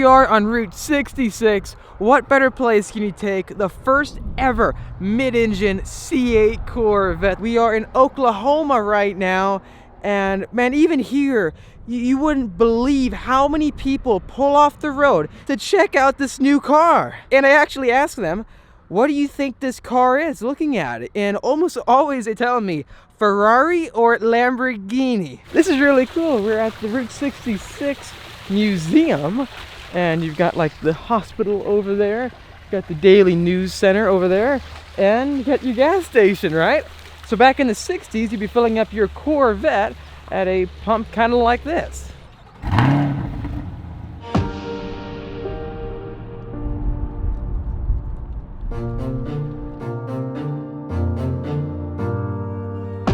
we are on Route 66. What better place can you take the first ever mid-engine C8 Corvette? We are in Oklahoma right now, and man, even here, you wouldn't believe how many people pull off the road to check out this new car. And I actually asked them, what do you think this car is, looking at it? And almost always they tell me Ferrari or Lamborghini. This is really cool. We're at the Route 66 Museum, and you've got like the hospital over there, you've got the Daily News Center over there, and you got your gas station, right? So back in the 60s, you'd be filling up your Corvette at a pump kind of like this.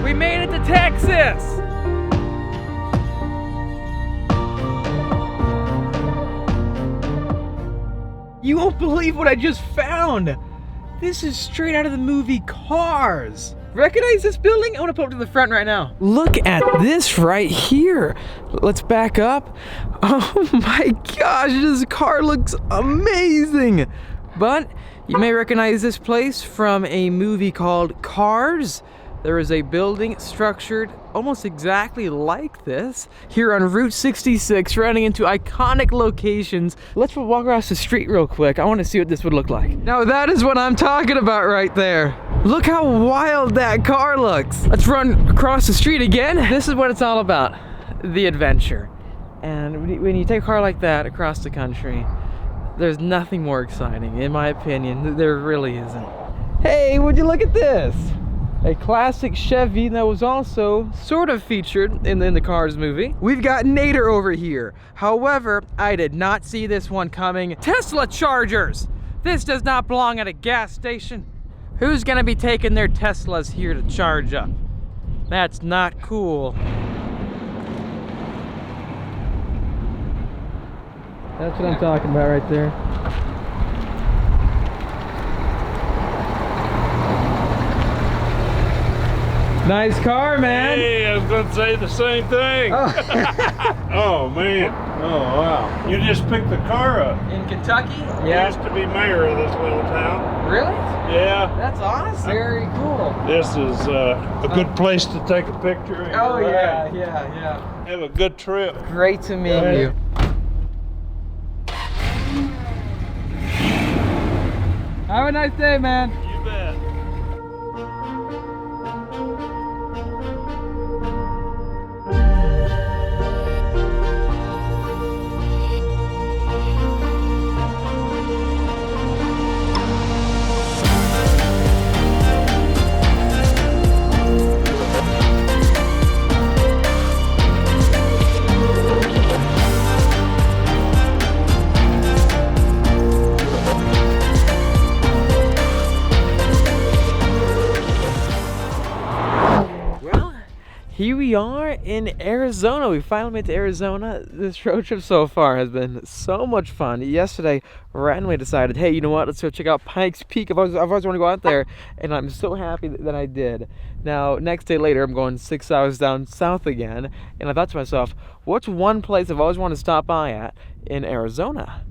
We made it to Texas! You won't believe what I just found! This is straight out of the movie Cars! Recognize this building? I want to pull up to the front right now. Look at this right here. Let's back up. Oh my gosh, this car looks amazing! But you may recognize this place from a movie called Cars. There is a building structured almost exactly like this here on Route 66, running into iconic locations. Let's walk across the street real quick. I want to see what this would look like. Now that is what I'm talking about right there. Look how wild that car looks. Let's run across the street again. This is what it's all about, the adventure. And when you take a car like that across the country, there's nothing more exciting, in my opinion. There really isn't. Hey, would you look at this? A classic Chevy that was also sort of featured in the Cars movie. We've got Nader over here. However, I did not see this one coming. Tesla chargers! This does not belong at a gas station. Who's gonna be taking their Teslas here to charge up? That's not cool. That's what I'm talking about right there. Nice car, man. Hey, I was gonna say the same thing. Oh, Oh man. Oh wow. You just picked the car up. in Kentucky? I used to be mayor of this little town. Really? Yeah. That's awesome. Very cool. This is a good place to take a picture. and Oh ride. yeah. Have a good trip. Great to meet you. Have a nice day, man. You bet. Here we are in Arizona. We finally made it to Arizona. This road trip so far has been so much fun. Yesterday, randomly decided, hey, you know what? Let's go check out Pikes Peak. I've always wanted to go out there, and I'm so happy that I did. Now, next day later, I'm going 6 hours down south again, and I thought to myself, what's one place I've always wanted to stop by at in Arizona?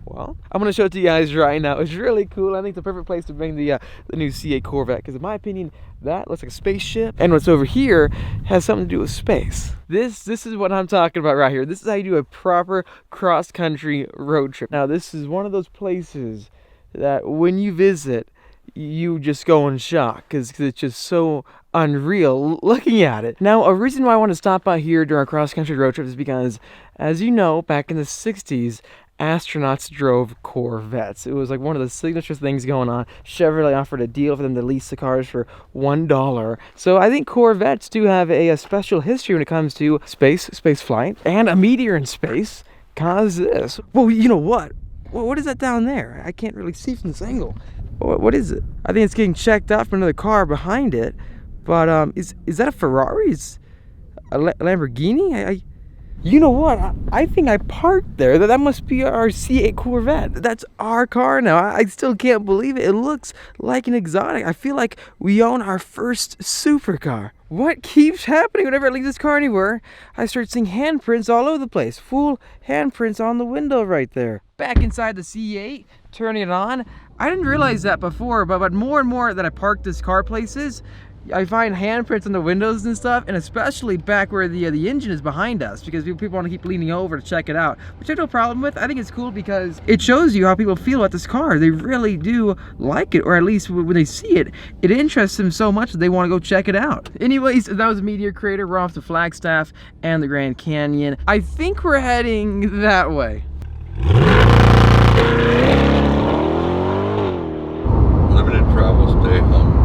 Well, I'm going to show it to you guys right now. It's really cool. I think it's the perfect place to bring the new C8 Corvette, because in my opinion, that looks like a spaceship, and what's over here has something to do with space. This is what I'm talking about right here. This is how you do a proper cross-country road trip. Now, this is one of those places that when you visit, you just go in shock, because it's just so unreal looking at it. Now, a reason why I want to stop by here during a cross-country road trip is because, as you know, back in the 60s, astronauts drove Corvettes. It was like one of the signature things going on. Chevrolet offered a deal for them to lease the cars for $1. So I think Corvettes do have a special history when it comes to space flight, and a meteor in space caused this. Well, you know what? What is that down there? I can't really see from this angle. What is it? I think it's getting checked out from another car behind it. But is that a Ferrari? Is a Lamborghini? You know what? I think I parked there. That must be our C8 Corvette. That's our car now. I still can't believe it. It looks like an exotic. I feel like we own our first supercar. What keeps happening whenever I leave this car anywhere? I start seeing handprints all over the place. Full handprints on the window right there. Back inside the C8, turning it on. I didn't realize that before, but more and more that I park this car places, I find handprints on the windows and stuff, and especially back where the engine is behind us, because people want to keep leaning over to check it out, which I have no problem with. I think it's cool because it shows you how people feel about this car. They really do like it, or at least when they see it, it interests them so much that they want to go check it out. Anyways, that was Meteor Crater. We're off to Flagstaff and the Grand Canyon. I think we're heading that way. Limited travel, stay home.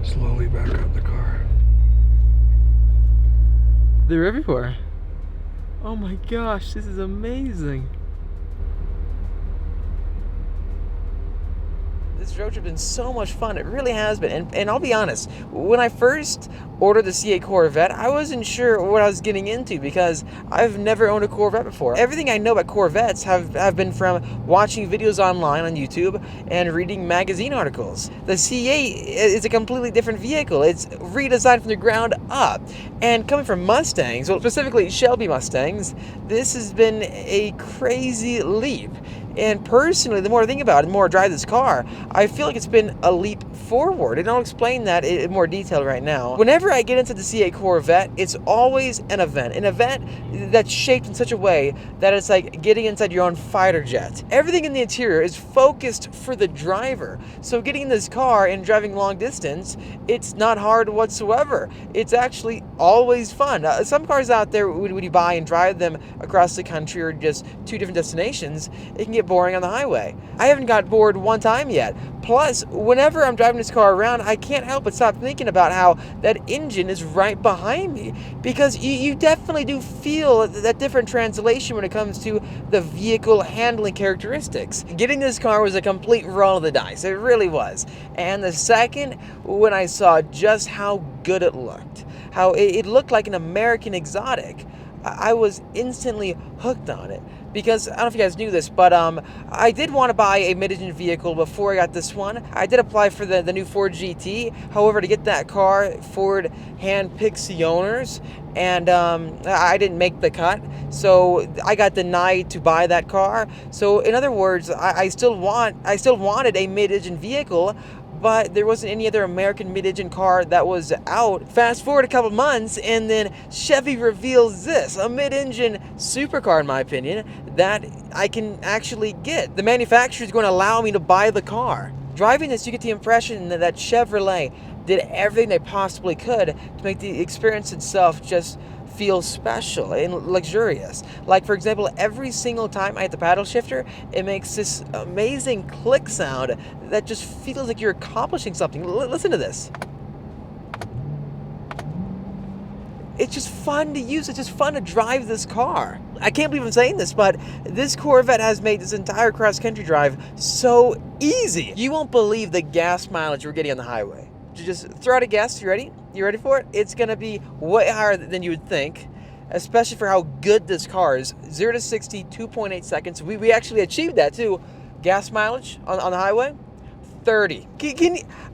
Slowly back up the car. They're everywhere. Oh my gosh, this is amazing. This road trip has been so much fun. It really has been. And I'll be honest, when I first ordered the C8 Corvette, I wasn't sure what I was getting into because I've never owned a Corvette before. Everything I know about Corvettes have been from watching videos online on YouTube and reading magazine articles. The C8 is a completely different vehicle. It's redesigned from the ground up. And coming from Mustangs, well, specifically Shelby Mustangs, this has been a crazy leap. And personally, the more I think about it, the more I drive this car, I feel like it's been a leap forward. And I'll explain that in more detail right now. Whenever I get into the C8 Corvette, it's always an event that's shaped in such a way that it's like getting inside your own fighter jet. Everything in the interior is focused for the driver. So getting in this car and driving long distance, it's not hard whatsoever. It's actually always fun. Some cars out there, when you buy and drive them across the country or just two different destinations, it can get boring on the highway. I haven't got bored one time yet. Plus, whenever I'm driving this car around, I can't help but stop thinking about how that engine is right behind me, because you definitely do feel that different translation when it comes to the vehicle handling characteristics. Getting this car was a complete roll of the dice. It really was. And the second when I saw just how good it looked, how it looked like an American exotic, I was instantly hooked on it. Because, I don't know if you guys knew this, but I did want to buy a mid-engine vehicle before I got this one. I did apply for the new Ford GT. However, to get that car, Ford handpicked the owners, and I didn't make the cut. So I got denied to buy that car. So in other words, I still wanted a mid-engine vehicle, but there wasn't any other American mid-engine car that was out. Fast forward a couple months, and then Chevy reveals this, a mid-engine supercar, in my opinion, that I can actually get. The manufacturer is going to allow me to buy the car. Driving this, you get the impression that Chevrolet did everything they possibly could to make the experience itself just feel special and luxurious. Like, for example, every single time I hit the paddle shifter, it makes this amazing click sound that just feels like you're accomplishing something. Listen to this. It's just fun to use. It's just fun to drive this car. I can't believe I'm saying this, but this Corvette has made this entire cross-country drive so easy. You won't believe the gas mileage we're getting on the highway. Just throw out a guess. You ready? You ready for it? It's going to be way higher than you would think, especially for how good this car is. 0 to 60, 2.8 seconds. We actually achieved that too. Gas mileage on the highway, 30.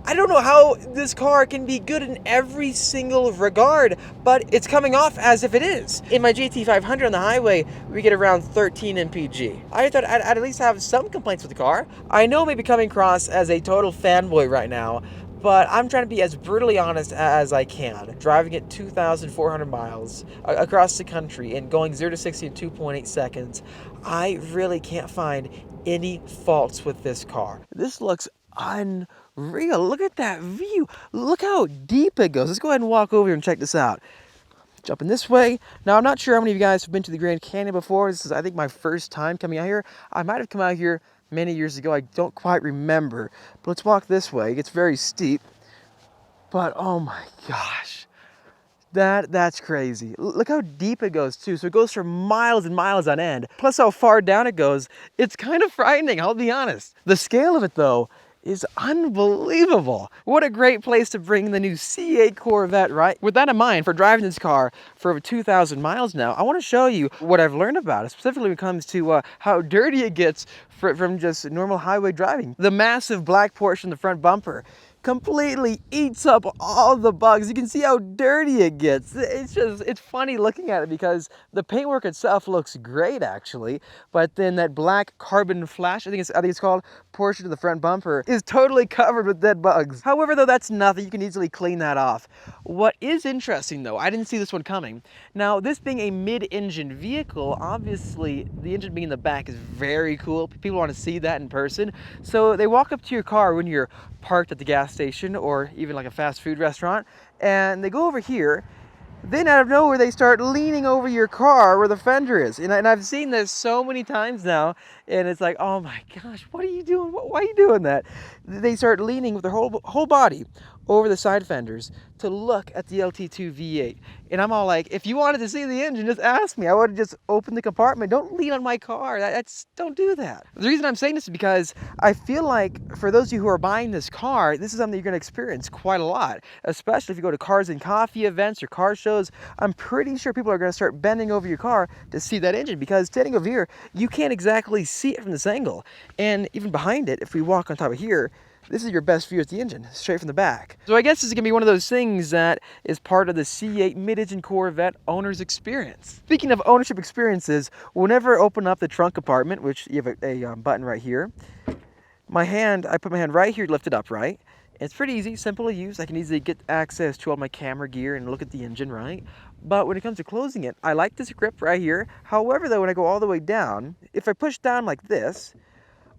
I don't know how this car can be good in every single regard, but it's coming off as if it is. In my GT500 on the highway, we get around 13 mpg. I thought I'd at least have some complaints with the car. I know I may be coming across as a total fanboy right now, but I'm trying to be as brutally honest as I can. Driving at 2,400 miles across the country and going 0 to 60 in 2.8 seconds, I really can't find any faults with this car. This looks unreal. Look at that view. Look how deep it goes. Let's go ahead and walk over here and check this out. Jumping this way. Now, I'm not sure how many of you guys have been to the Grand Canyon before. This is, I think, my first time coming out here. I might have come out here many years ago. I don't quite remember. But let's walk this way. It gets very steep. But, oh my gosh. That's crazy. Look how deep it goes, too. So it goes for miles and miles on end. Plus how far down it goes. It's kind of frightening, I'll be honest. The scale of it, though, is unbelievable. What a great place to bring the new C8 Corvette, right? With that in mind, for driving this car for over 2,000 miles now, I want to show you what I've learned about it, specifically when it comes to how dirty it gets from just normal highway driving. The massive black portion of the front bumper completely eats up all the bugs. You can see how dirty it gets. It's funny looking at it because the paintwork itself looks great actually, but then that black carbon flash, I think it's called, portion of the front bumper is totally covered with dead bugs. However, though, that's nothing. You can easily clean that off. What is interesting though, I didn't see this one coming. Now, this being a mid-engine vehicle, obviously the engine being in the back is very cool. People want to see that in person. So they walk up to your car when you're parked at the gas station or even like a fast food restaurant, and they go over here. Then out of nowhere they start leaning over your car where the fender is, and I've seen this so many times now, and it's like, oh my gosh, what are you doing? Why are you doing that? They start leaning with their whole body over the side fenders to look at the LT2 V8. And I'm all like, if you wanted to see the engine, just ask me. I would have just opened the compartment. Don't lean on my car. Don't do that. The reason I'm saying this is because I feel like for those of you who are buying this car, this is something you're going to experience quite a lot, especially if you go to cars and coffee events or car shows. I'm pretty sure people are going to start bending over your car to see that engine, because standing over here, you can't exactly see it from this angle. And even behind it, if we walk on top of here, this is your best view at the engine, straight from the back. So I guess this is gonna be one of those things that is part of the C8 mid-engine Corvette owner's experience. Speaking of ownership experiences, whenever I open up the trunk compartment, which you have a button right here, I put my hand right here, lift it up, right? It's pretty easy, simple to use. I can easily get access to all my camera gear and look at the engine, right? But when it comes to closing it, I like this grip right here. However, though, when I go all the way down, if I push down like this,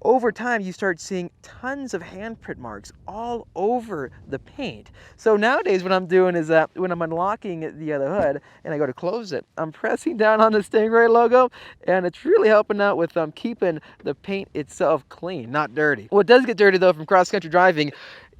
over time you start seeing tons of handprint marks all over the paint. So nowadays what I'm doing is that when I'm unlocking the other hood and I go to close it, I'm pressing down on the Stingray logo, and it's really helping out with keeping the paint itself clean, not dirty. What does get dirty though from cross-country driving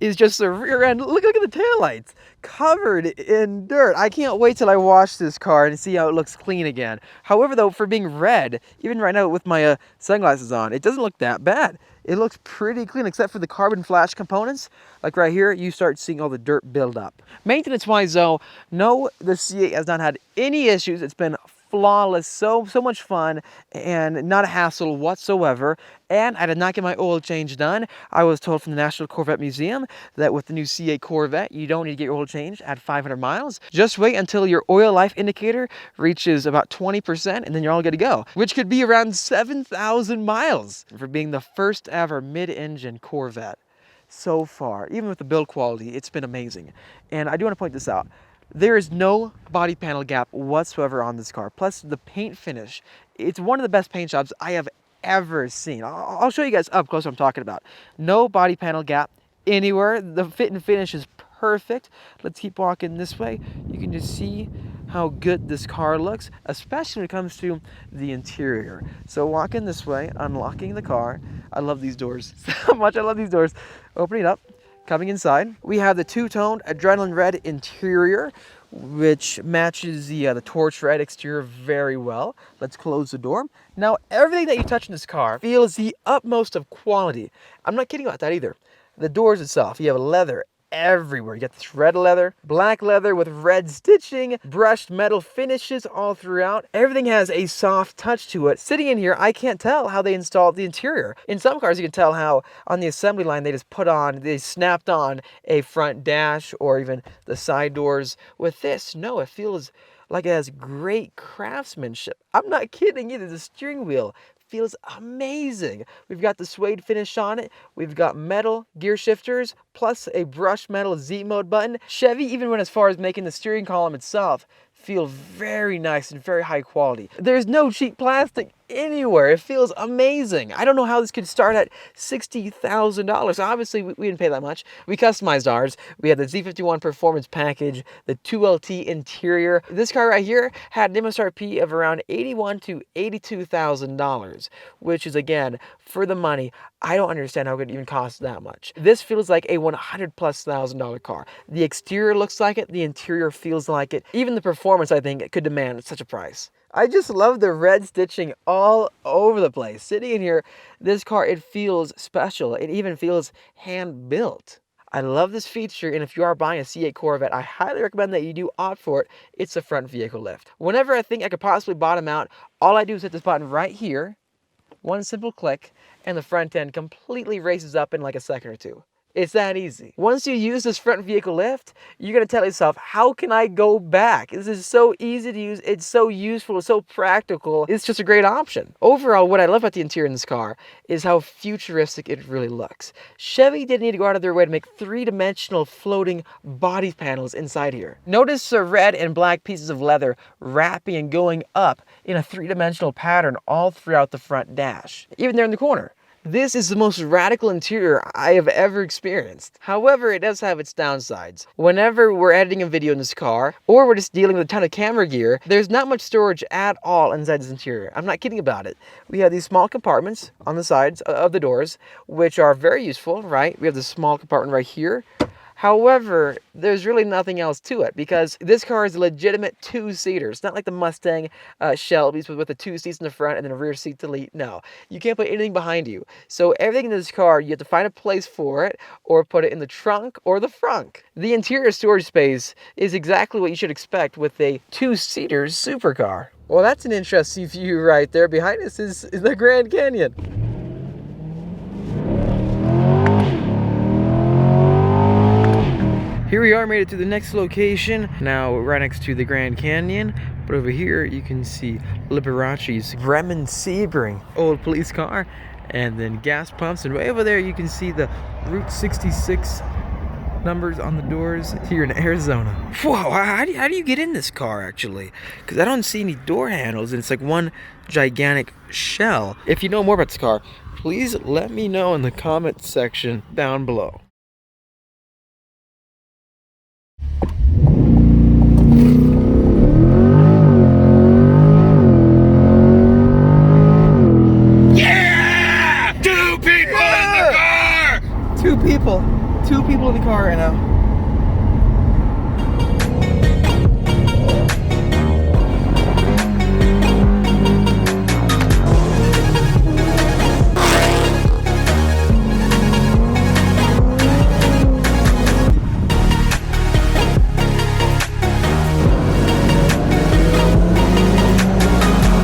is just the rear end. Look at the taillights, covered in dirt. I can't wait till I wash this car and see how it looks clean again. However, though, for being red, even right now with my sunglasses on, it doesn't look that bad. It looks pretty clean, except for the carbon flash components. Like right here, you start seeing all the dirt build up. Maintenance-wise, though, no, the C8 has not had any issues. It's been flawless, so much fun, and not a hassle whatsoever. And I did not get my oil change done. I was told from the National Corvette Museum that with the new C8 Corvette, you don't need to get your oil changed at 500 miles. Just wait until your oil life indicator reaches about 20%, and then you're all good to go, which could be around 7,000 miles for being the first ever mid-engine Corvette. So far, even with the build quality, it's been amazing. And I do want to point this out. There is no body panel gap whatsoever on this car. Plus the paint finish, it's one of the best paint jobs I have ever seen. I'll show you guys up close what I'm talking about. No body panel gap anywhere. The fit and finish is perfect. Let's keep walking this way. You can just see how good this car looks, especially when it comes to the interior. So walking this way, unlocking the car. I love these doors so much. I love these doors. Opening up. Coming inside, we have the two-toned adrenaline red interior, which matches the torch red exterior very well. Let's close the door. Now, everything that you touch in this car feels the utmost of quality. I'm not kidding about that either. The doors itself, you have leather everywhere. You got this red leather, black leather with red stitching, brushed metal finishes all throughout. Everything has a soft touch to it. Sitting in here, I can't tell how they installed the interior. In some cars, you can tell how on the assembly line they snapped on a front dash or even the side doors. With this, no, it feels like it has great craftsmanship. I'm not kidding either. The steering wheel feels amazing. We've got the suede finish on it. We've got metal gear shifters, plus a brushed metal Z mode button. Chevy even went as far as making the steering column itself feel very nice and very high quality. There's no cheap plastic anywhere. It feels amazing. I don't know how this could start at $60,000. Obviously, we didn't pay that much. We customized ours. We had the Z51 Performance Package, the 2LT interior. This car right here had an MSRP of around $81,000 to $82,000, which is, again, for the money. I don't understand how it could even cost that much. This feels like a $100,000+ car. The exterior looks like it. The interior feels like it. Even the performance, I think, could demand such a price. I just love the red stitching all over the place. Sitting in here, this car, it feels special. It even feels hand-built. I love this feature, and if you are buying a C8 Corvette, I highly recommend that you do opt for it. It's a front vehicle lift. Whenever I think I could possibly bottom out, all I do is hit this button right here, one simple click, and the front end completely races up in like a second or two. It's that easy. Once you use this front vehicle lift, you're gonna tell yourself, how can I go back? This is so easy to use, it's so useful, it's so practical, it's just a great option. Overall, what I love about the interior in this car is how futuristic it really looks. Chevy didn't need to go out of their way to make three-dimensional floating body panels inside here. Notice the red and black pieces of leather wrapping and going up in a three-dimensional pattern all throughout the front dash, even there in the corner. This is the most radical interior I have ever experienced. However, it does have its downsides. Whenever we're editing a video in this car, or we're just dealing with a ton of camera gear, there's not much storage at all inside this interior. I'm not kidding about it. We have these small compartments on the sides of the doors, which are very useful, right? We have this small compartment right here. However, there's really nothing else to it because this car is a legitimate two-seater. It's not like the Mustang Shelby's with the two seats in the front and then a rear seat to lead. No, you can't put anything behind you. So everything in this car, you have to find a place for it or put it in the trunk or the frunk. The interior storage space is exactly what you should expect with a two-seater supercar. Well, that's an interesting view right there. Behind us is the Grand Canyon. Here we are, made it to the next location. Now right next to the Grand Canyon. But over here you can see Liberace's Bremen Sebring, old police car, and then gas pumps. And way over there you can see the Route 66 numbers on the doors here in Arizona. Whoa, how do you get in this car actually? Because I don't see any door handles and it's like one gigantic shell. If you know more about this car, please let me know in the comment section down below. Two people in the car right now.